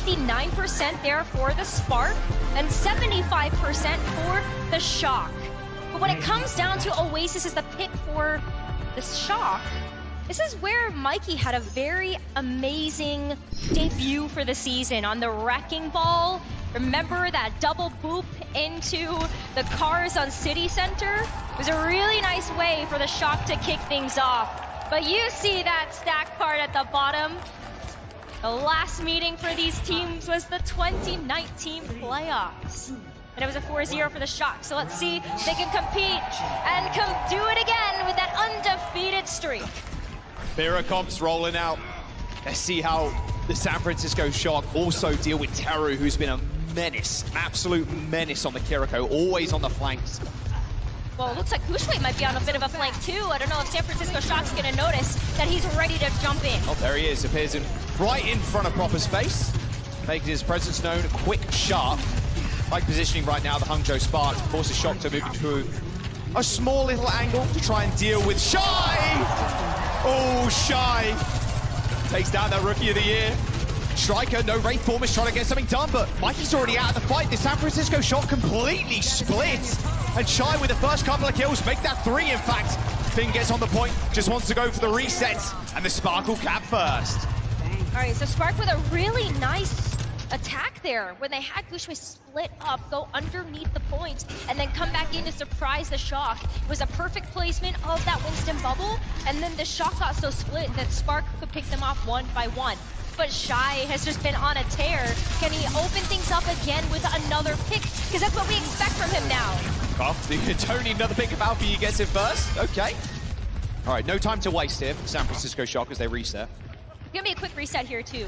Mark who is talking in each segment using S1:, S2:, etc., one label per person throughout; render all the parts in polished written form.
S1: 69% there for the Spark and 75% for the Shock. But when it comes down to Oasis as the pick for the Shock, this is where Mikey had a very amazing debut for the season on the Wrecking Ball. Remember that double boop into the cars on City Center? It was a really nice way for the Shock to kick things off. But you see that stack card at the bottom. The last meeting for these teams was the 2019 playoffs. And it was a 4-0 for the Shock. So let's see if they can compete and do it again with that undefeated streak.
S2: Kiriko's rolling out. Let's see how the San Francisco Shock also deal with Teru, who's been a menace, absolute menace on the Kiriko, always on the flanks.
S1: Well, it looks like Guxue might be on a bit of a flank too. I don't know if San Francisco Shock's gonna notice that he's ready to jump in.
S2: Oh, there he is, appears right in front of proper space. Making his presence known, quick, sharp. Like positioning right now, the Hangzhou SPARK forces Shock to move into a small little angle to try and deal with Shy! Oh, Shy takes down that Rookie of the Year. Striker, no Wraith form, is trying to get something done, but Mikey's already out of the fight. The San Francisco Shock completely split. And Shy with the first couple of kills, make that 3 in fact. Finn gets on the point, just wants to go for the reset, and the Spark will cap first.
S1: All right, so Spark with a really nice attack there when they had Guxue split up, go underneath the point, and then come back in to surprise the Shock. It was a perfect placement of that Winston bubble, and then the Shock got so split that Spark could pick them off one by one. But Shy has just been on a tear. Can he open things up again with another pick? Because that's what we expect from him now.
S2: Well, you don't need another pick if Alphayi gets it first. Okay. All right, no time to waste here for San Francisco Shock as they reset.
S1: Gonna be a quick reset here too.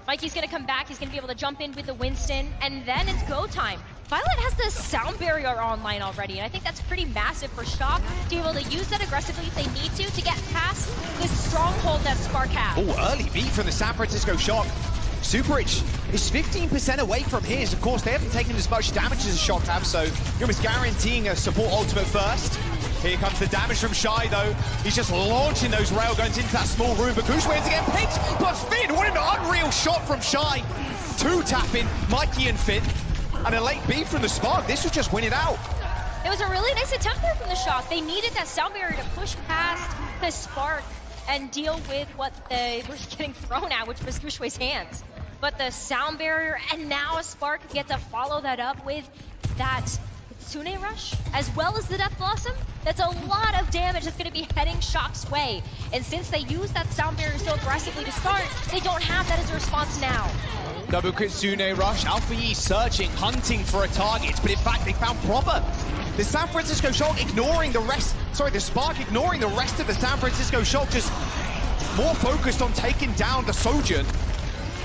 S1: Mikey's gonna come back, he's gonna be able to jump in with the Winston, and then it's go time. Violet has the sound barrier online already, and I think that's pretty massive for Shock to be able to use that aggressively if they need to get past this stronghold that Spark has.
S2: Oh, early beat from the San Francisco Shock. Superich is 15% away from his. Of course, they haven't taken as much damage as the Shock have, so you're almost guaranteeing a support ultimate first. Here comes the damage from Shy, though. He's just launching those railguns into that small room, but Guxue ends again picked. But Finn, what an unreal shot from Shy. 2-tapping Mikey and Finn. And a late beat from the Spark. This would just win it out.
S1: It was a really nice attempt there from the Shock. They needed that sound barrier to push past the Spark and deal with what they were getting thrown at, which was Guxue's hands. But the sound barrier, and now a Spark get to follow that up with that Kitsune Rush, as well as the Death Blossom. That's a lot of damage that's going to be heading Shock's way. And since they use that sound barrier so aggressively to start, they don't have that as a response now.
S2: Double Kitsune Rush, Alphayi searching, hunting for a target, but in fact they found proper. The San Francisco Shock ignoring the rest, the Spark ignoring the rest of the San Francisco Shock, just more focused on taking down the Sojourn.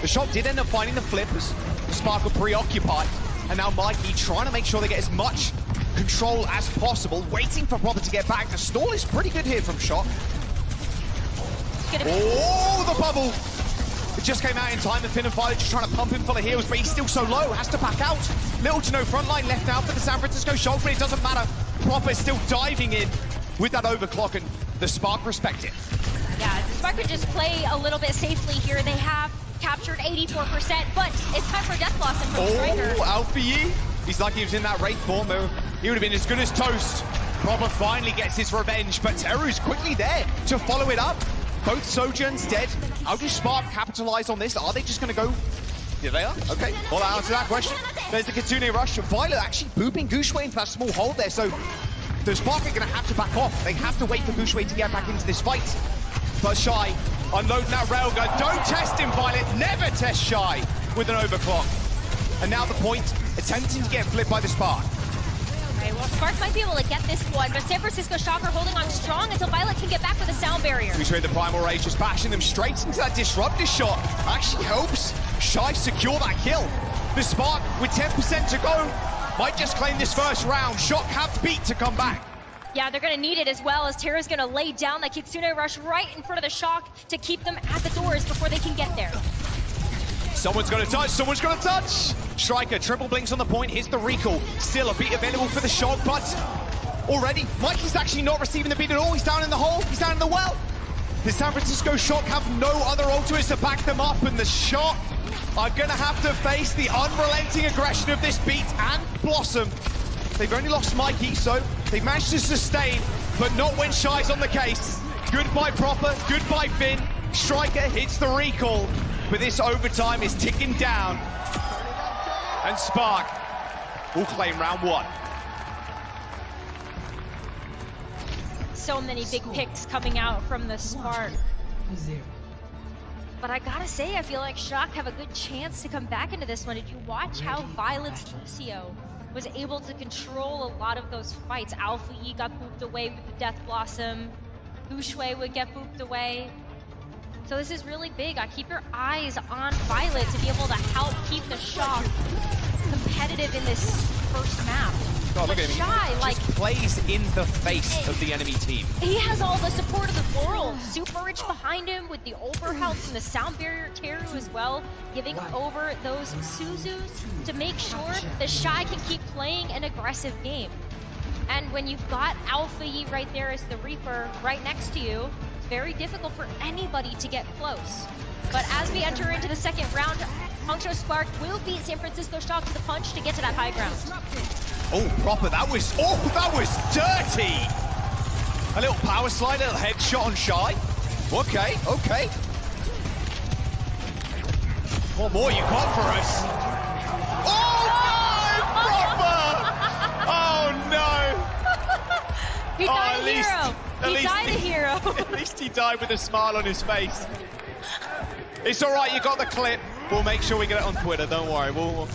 S2: The Shock did end up finding the flip as the Spark were preoccupied, and now Mikey trying to make sure they get as much control as possible, waiting for Proper to get back. The stall is pretty good here from Shock. Oh, the bubble! It just came out in time, and Finn and Violet just trying to pump him full of heals, but he's still so low, has to back out. Little to no front line left now for the San Francisco Shock, but it doesn't matter. Proper is still diving in with that overclock, and the Spark respect it.
S1: Yeah, the Spark could just play a little bit safely here. They have captured 84%, but it's time for Death Blossom from Striker.
S2: Oh, Alphayi. He's lucky he was in that Wraith form. He would have been as good as toast. Proper finally gets his revenge, but Teru's quickly there to follow it up. Both Sojourn's dead. How does Spark capitalize on this? Are they just going to go? Yeah, they are. Okay, well, that answers that question. There's the Kitsune Rush. Violet actually booping Guxue into that small hole there, so the Spark are going to have to back off. They have to wait for Guxue to get back into this fight. But Shy unloading that railgun. Don't test him, Violet. Never test Shy with an overclock. And now the point, attempting to get flipped by the Spark.
S1: Okay, well, Spark might be able to get this one, but San Francisco Shock are holding on strong until Violet can get back with a sound barrier.
S2: Guxue the Primal Rage just bashing them straight into that Disruptor shot. Actually helps Shy secure that kill. The Spark with 10% to go might just claim this first round. Shock have beat to come back.
S1: Yeah, they're gonna need it as well, as Teru's gonna lay down that Kitsune Rush right in front of the Shock to keep them at the doors before they can get there.
S2: Someone's gonna touch, someone's gonna touch! Striker, triple blinks on the point, here's the recall. Still a beat available for the Shock, but already, Mikey's actually not receiving the beat at all. He's down in the hole, he's down in the well. The San Francisco Shock have no other ultimates to back them up, and the Shock are gonna have to face the unrelenting aggression of this Beat and Blossom. They've only lost Mikey, so they've managed to sustain, but not when Shy's on the case. Goodbye Proper, goodbye Finn. Striker hits the recall, but this overtime is ticking down. And Spark will claim round one.
S1: So many big picks coming out from the Spark. But I gotta say, I feel like Shock have a good chance to come back into this one. Did you watch how Violet's Lucio was able to control a lot of those fights? Alphayi got booped away with the Death Blossom. Guxue would get booped away. So this is really big. Keep your eyes on Violet to be able to help keep the Shock competitive in this first map.
S2: God, look at him.
S1: Shy, like,
S2: plays in the face of the enemy team.
S1: He has all the support of the world. Superich behind him with the overhealth from the sound barrier. Teru as well, giving over those Suzus to make sure the Shy can keep playing an aggressive game. And when you've got Alphayi right there as the Reaper right next to you, it's very difficult for anybody to get close. But as we enter into the second round, Hangzhou SPARK will beat San Francisco Shock to the punch to get to that high ground.
S2: Oh, Proper, that was dirty! A little power slide, a little headshot on Shy. Okay, okay. What more you got for us? Oh no, Proper! Oh no!
S1: He died a hero! He died a hero!
S2: At least he died with a smile on his face. It's all right, you got the clip. We'll make sure we get it on Twitter, don't worry. We'll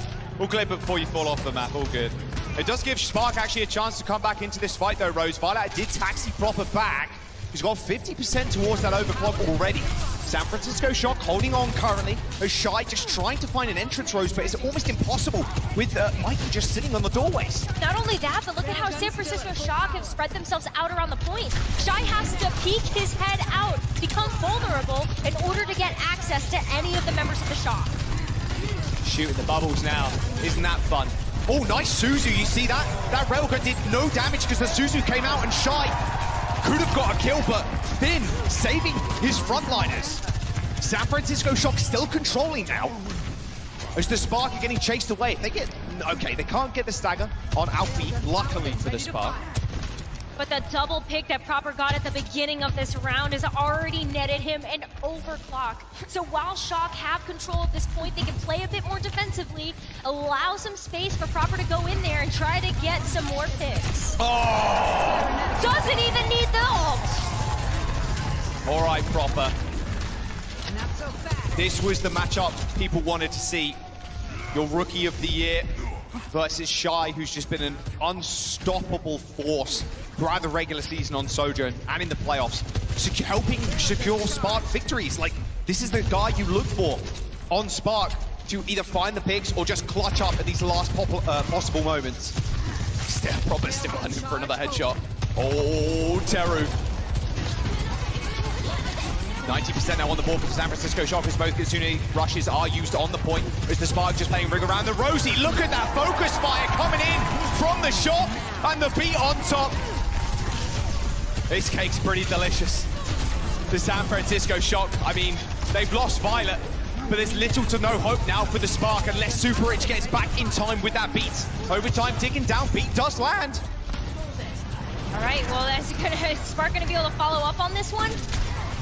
S2: clip it before you fall off the map, all good. It does give Spark actually a chance to come back into this fight though, Rose. Violet did taxi Proper back. He's got 50% towards that overclock already. San Francisco Shock holding on currently, as Shy just trying to find an entrance, Rose, but it's almost impossible with Mikey just sitting on the doorways.
S1: Not only that, but look at how San Francisco Shock have spread themselves out around the point. Shy has to peek his head out, become vulnerable in order to get access to any of the members of the Shock.
S2: Shooting the bubbles now. Isn't that fun? Oh, nice Suzu. You see that? That Railgun did no damage because the Suzu came out and Shy could have got a kill, but Finn saving his frontliners. San Francisco Shock still controlling now. As the Spark are getting chased away. They get... Okay, they can't get the stagger on Alfie, luckily for the Spark.
S1: But the double pick that Proper got at the beginning of this round has already netted him an overclock. So while Shock have control at this point, they can play a bit more defensively, allow some space for Proper to go in there and try to get some more picks.
S2: Oh!
S1: Doesn't even need the ult!
S2: All right, Proper. This was the matchup people wanted to see. Your Rookie of the Year versus Shy, who's just been an unstoppable force throughout the regular season on Sojourn and in the playoffs, helping secure Spark victories. Like, this is the guy you look for on Spark to either find the picks or just clutch up at these last possible moments. Proper still hunting for another headshot. Oh, Teru. 90% now on the board for San Francisco Shock as both Guxue rushes are used on the point as the Spark just playing rig around the Rosie. Look at that focus fire coming in from the Shock and the Beat on top. This cake's pretty delicious. The San Francisco Shock, I mean, they've lost Violet, but there's little to no hope now for the Spark unless Superich gets back in time with that Beat. Overtime ticking down, Beat does land.
S1: All right, well, that's Spark gonna be able to follow up on this one?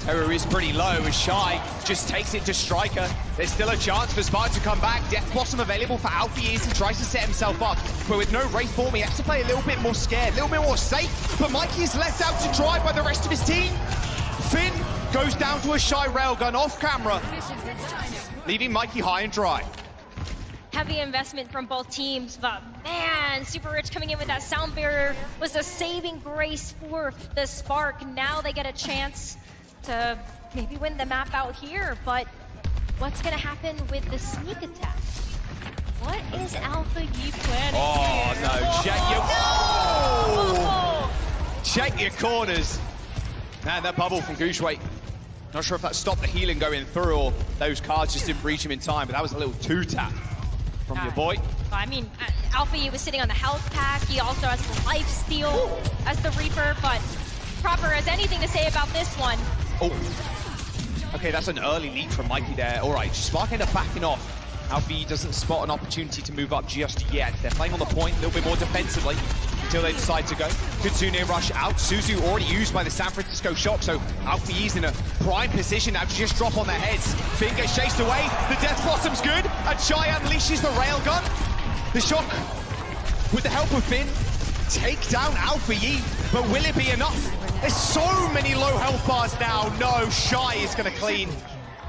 S2: Teru is pretty low as Shy just takes it to Striker. There's still a chance for Spark to come back. Death Blossom available for Alfie as he tries to set himself up. But with no Wraith form, he has to play a little bit more scared, a little bit more safe. But Mikey is left out to dry by the rest of his team. Finn goes down to a Shy Railgun off camera, leaving Mikey high and dry.
S1: Heavy investment from both teams, but man, Superich coming in with that sound barrier was a saving grace for the Spark. Now they get a chance to maybe win the map out here, but what's gonna happen with the sneak attack? What is Alphayi planning
S2: Oh
S1: here?
S2: no, check your...
S1: Oh!
S2: Check your corners. Man, that bubble from Guxue. Not sure if that stopped the healing going through or those cards just didn't reach him in time, but that was a little two-tap from your boy.
S1: I mean, Alphayi was sitting on the health pack. He also has the life steal as the Reaper, but Proper has anything to say about this one.
S2: Oh, okay, that's an early lead from Mikey there. All right, Spark ended up backing off. Alphayi doesn't spot an opportunity to move up just yet. They're playing on the point a little bit more defensively until they decide to go. Guxue rush out. Suzu already used by the San Francisco Shock, so Alphayi's in a prime position now to just drop on their heads. Finn gets chased away. The Death Blossom's good, and Shai unleashes the railgun. The Shock, with the help of Finn, take down Alphayi, but will it be enough? There's so many low health bars now. No, Shai is going to clean.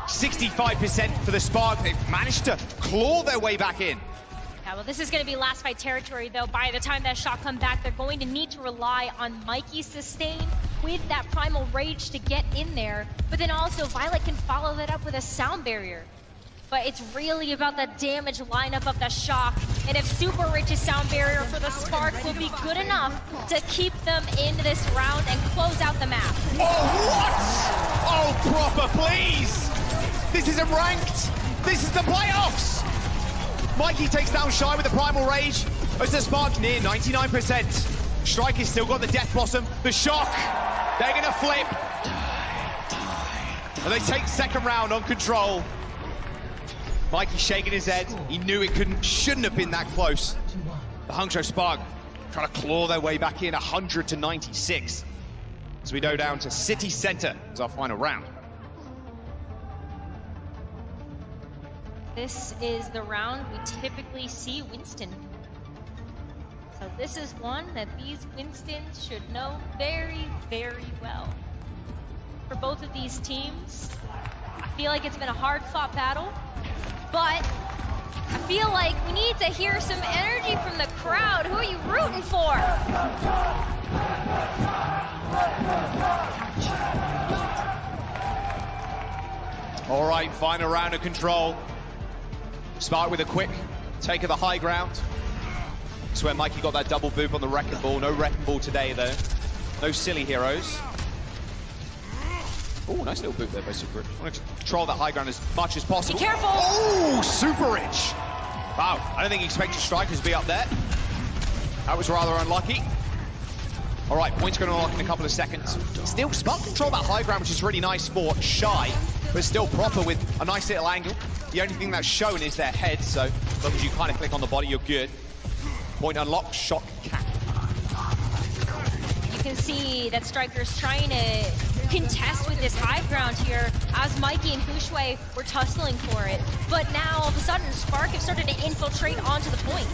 S2: 65% for the Spark. They've managed to claw their way back in.
S1: Yeah, well, this is going to be last fight territory, though. By the time that Shock come back, they're going to need to rely on Mikey's sustain with that Primal Rage to get in there. But then also, Violet can follow that up with a sound barrier. But it's really about the damage lineup of the Shock. And if Superich's sound barrier for the Spark will be good enough to keep them in this round and close out the map.
S2: Oh, what? Oh, proper, please! This isn't ranked! This is the playoffs! Mikey takes down Shai with the Primal Rage. As the Spark near 99%. Striker's still got the Death Blossom. The Shock, they're gonna flip. And they take second round on control. Mikey shaking his head. He knew it shouldn't have been that close. The Hangzhou SPARK trying to claw their way back in, 100 to 96. As we go down to City Center as our final round.
S1: This is the round we typically see Winston. So this is one that these Winstons should know very, very well. For both of these teams, I feel like it's been a hard-fought battle, but I feel like we need to hear some energy from the crowd. Who are you rooting for?
S2: All right, final round of control. Spark with a quick take of the high ground. That's where Mikey got that double boop on the wrecking ball. No wrecking ball today, though. No silly heroes. Oh, nice little boop there by Superich. I want to control that high ground as much as possible.
S1: Be careful!
S2: Oh, Superich! Wow, I don't think he expected Strikers to be up there. That was rather unlucky. All right, point's going to unlock in a couple of seconds. Still, Spark control that high ground, which is really nice for Shai, but still proper with a nice little angle. The only thing that's shown is their head, so as long as you kind of click on the body, you're good. Point unlocked, Shock cap.
S1: You can see that Striker's trying to contest with this high ground here as Mikey and Guxue were tussling for it. But now, all of a sudden, Spark have started to infiltrate onto the point.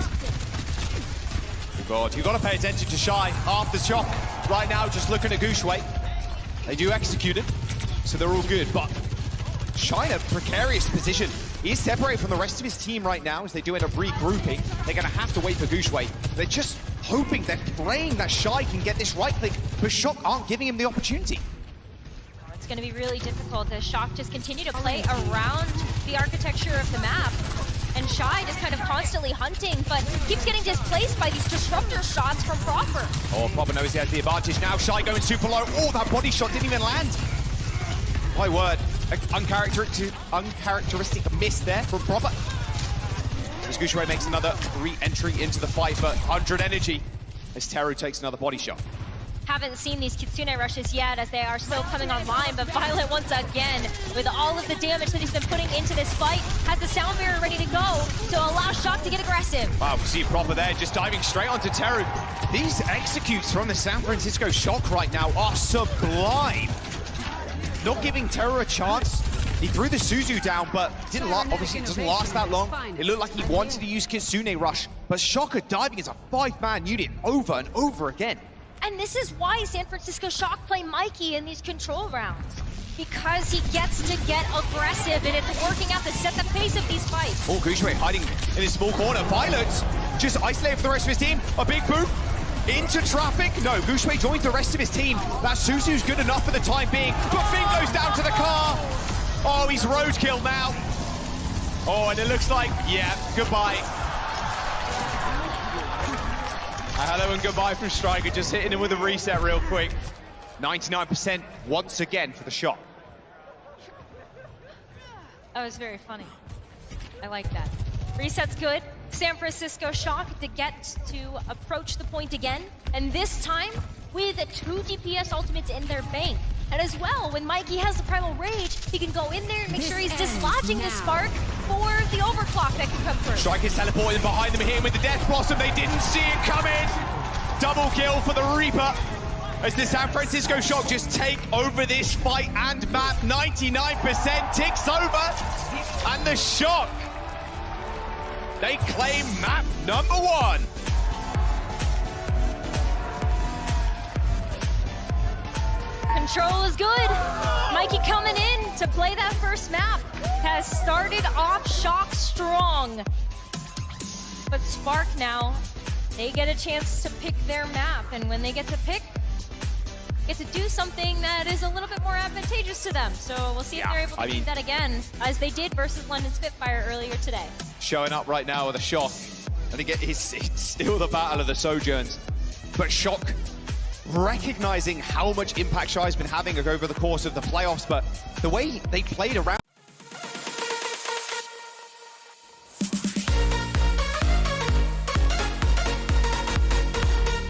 S2: Oh God, you've got to pay attention to Shai after Shock. Right now, just looking at Guxue. They do execute it, so they're all good, but Shai in a precarious position. He's separated from the rest of his team right now as they do end up regrouping. They're going to have to wait for Guxue. They're just hoping, they're praying that Shai can get this right click, but Shock aren't giving him the opportunity.
S1: It's going to be really difficult as Shock just continue to play around the architecture of the map. And Shai just kind of constantly hunting, but keeps getting displaced by these disruptor shots from Proper.
S2: Oh, Proper knows he has the advantage now. Shai going super low. Oh, that body shot didn't even land. My word. Uncharacteristic miss there from Proper. As Guxue makes another re-entry into the fight, but 100 energy as Teru takes another body shot.
S1: Haven't seen these Kitsune rushes yet as they are still coming online, but Violet once again, with all of the damage that he's been putting into this fight, has the sound barrier ready to go to allow Shock to get aggressive.
S2: Wow, we see Proper there, just diving straight onto Teru. These executes from the San Francisco Shock right now are sublime. Not giving Teru a chance. He threw the Suzu down, but didn't obviously it doesn't last that long. It looked like he wanted to use Kitsune Rush, but Shock are diving as a 5-man unit over and over again.
S1: And this is why San Francisco Shock play Mikey in these control rounds. Because he gets to get aggressive, and it's working out to set the pace of these fights.
S2: Oh, Guxue hiding in his small corner. Violet just isolated for the rest of his team. A big boop into traffic. No, Guxue joins the rest of his team. That Suzu's good enough for the time being, but Finn goes down to the car. Oh, he's roadkill now. Oh, and it looks like, yeah, goodbye. Hello and goodbye from Striker, just hitting him with a reset real quick. 99% once again for the shot.
S1: That was very funny. I like that. Reset's good. San Francisco Shock to get to approach the point again. And this time, with 2 DPS ultimates in their bank. And as well, when Mikey has the Primal Rage, he can go in there and make sure he's dislodging the Spark for the overclock that can come through.
S2: Strikers teleporting behind them here with the Death Blossom. They didn't see it coming. Double kill for the Reaper. As the San Francisco Shock just take over this fight and map. 99% ticks over. And the Shock, they claim map number 1.
S1: Control is good. Mikey coming in to play that first map. Has started off Shock strong. But Spark now, they get a chance to pick their map. And when they get to pick, get to do something that is a little bit more advantageous to them. So we'll see if they're able to do that again, as they did versus London Spitfire earlier today.
S2: Showing up right now with a Shock. And again, it's still the battle of the Sojourns. But Shock recognizing how much impact Shy's been having over the course of the playoffs, but the way they played around